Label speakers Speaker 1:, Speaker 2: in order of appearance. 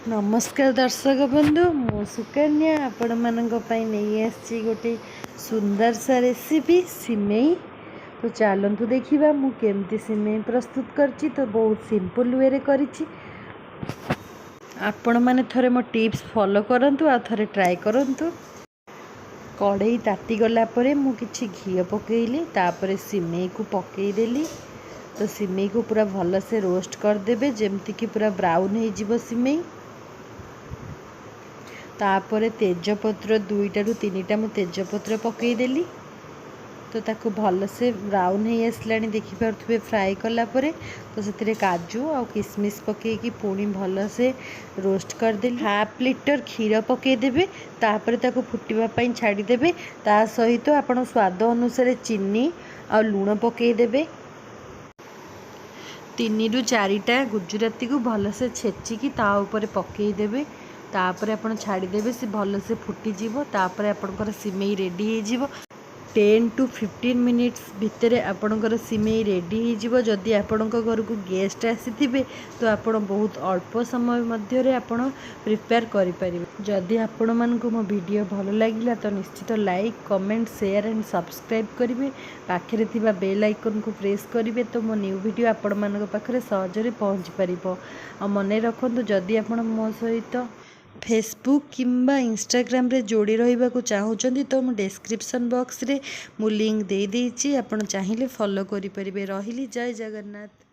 Speaker 1: नमस्कार दर्शक बंधु मु सुकन्या आपण मानक पई नहीं आसी गोटे सुंदर सा रेसिपी सिमेई। तो चलतु देखिबा मु केमती सिमेई प्रस्तुत करछि। तो बहुत सिंपल वे रे करछि। आपण माने थरे मो टिप्स फॉलो करंतु आ थरे ट्राई करंतु। कढ़ई ताती गला परे मु किछि घी पकेइली तापरे सिमेई को पकेई देली। तो सिमेई को पूरा भल से रोस्ट कर देबे जेमती कि पूरा ब्राउन हो जिवो सिमेई। तापरे तेजपत्र 2टा रु 3टा मु तेजपत्र पकईदेली। तो ताको भल से ब्राउन हो आसलानी देखि पारुथबे फ्राई कला परे। तो से काजू और किसमिस पकईकी पुणी भल से रोस्ट करदेली। हाफ लीटर क्षीर पकईदेवे तापरे ताको फुटिबा पई छाड़ीदेवे। ता सहित आपण स्वाद अनुसार चीनी और लूण पकईदेवे। 3 रु 4टा गुजराती को भल से छेचिकी ता ऊपर पकईदेवे। तापर आपण छाड़ीदेवे से भल से फुटीजिवो। तापर आपणकर सिमेई रेडी हो जिवो। 10 टू 15 मिनिट्स भितर आपणकर सिमेई रेडी हो जिवो। जदि आपणक घर को गेस्ट आसीथिबे तो आपण बहुत अल्प समय मध्य रे आपण प्रिपेयर करि परिबे। जदि आपण मानको मो वीडियो भल लागिला तो निश्चित like comment share and subscribe करिवे। पाखरे थिबा बेल आइकन को प्रेस करिवे तो मो न्यू वीडियो आपण मानक पाखरे सहजरे पहुंच परिबो। आ मने रखंतु जदि आपण मो सहित फेसबुक किंबा इंस्टाग्राम रे जोड़ी रहिबा को चाहूचंदी तो मु डिस्क्रिप्शन बॉक्स रे मु लिंक दे देइछि। आपण चाहिले फॉलो करि परिबे। रहिली जय जगन्नाथ।